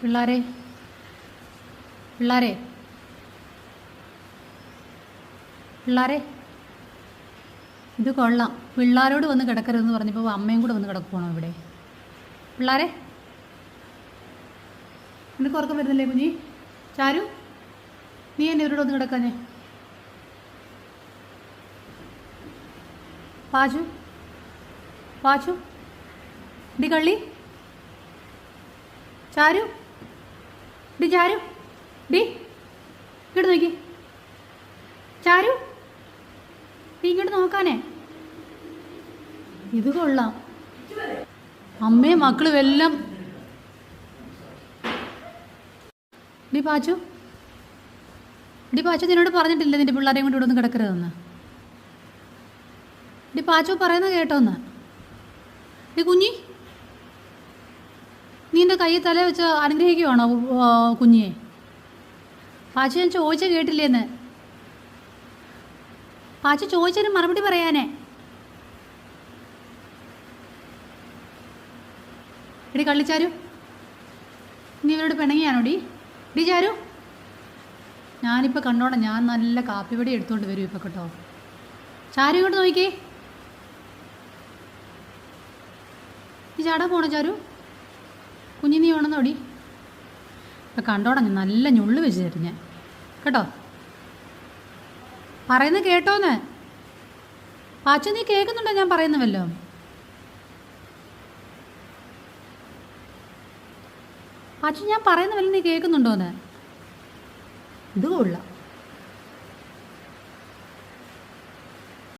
പിള്ളാരെ പിള്ളാരെ പിള്ളാരെ ഇത് കൊള്ളാം. പിള്ളാരോട് വന്ന് കിടക്കരുതെന്ന് പറഞ്ഞപ്പോൾ അമ്മയും കൂടെ വന്ന് കിടക്കുവാണോ ഇവിടെ? പിള്ളാരെ, നിനക്ക് ഉറക്കം വരുന്നില്ലേ കുഞ്ഞി? ചാരു, നീ എന്നെ ഇവരോട് വന്ന് കിടക്കാഞ്ഞേ? പാച്ചു, പാച്ചു, ഡി കള്ളി, ചാരു, ഡി ചാരു, ഡി ഇങ്ങോട്ട് നോക്കി. ചാരു, നീ ഇങ്ങോട്ട് നോക്കാനേ. ഇത് കൊള്ളാം. അമ്മയും മക്കളും എല്ലാം. ഡി പാച്ചു, ഡി പാച്ചു, നിന്നോട് പറഞ്ഞിട്ടില്ല നിന്റെ പിള്ളേരെയും കൊണ്ട് ഇവിടെ ഒന്ന് കിടക്കരുതെന്ന്? ഡി പാച്ചു പറയുന്നത് കേട്ടോന്ന്? ഡി കുഞ്ഞി, നീ എൻ്റെ കയ്യിൽ തല വെച്ച് അനുഗ്രഹിക്കുവാണോ കുഞ്ഞിയെ? പാച്ചു, ഞാൻ ചോദിച്ച കേട്ടില്ലേന്ന്? പാച്ചു ചോദിച്ചതിന് മറുപടി പറയാനേ. എടി കള്ളിച്ചാരു, നീ ഇവരോട് പിണങ്ങിയാണോ? ഡി ചാരു, ഞാനിപ്പോൾ കണ്ടോണം, ഞാൻ നല്ല കാപ്പിപൊടി എടുത്തുകൊണ്ട് വരും ഇപ്പം കേട്ടോ. ചാരു ഇങ്ങോട്ട് നോക്കിക്കേ. നീ ചാടാൻ പോണോ ചാരു? കുഞ്ഞി നീ വേണമെന്നോടി. ഇപ്പം കണ്ടോണം, ഞാൻ നല്ല ഞുള്ളു വെച്ച് തരും ഞാൻ കേട്ടോ. പറയുന്നത് കേട്ടോന്ന്? പാച്ചു, നീ കേൾക്കുന്നുണ്ടോ ഞാൻ പറയുന്ന വല്ലോ? പാച്ചു, ഞാൻ പറയുന്ന വല്ല നീ കേൾക്കുന്നുണ്ടോന്ന്? ഇത് കൊള്ളാം.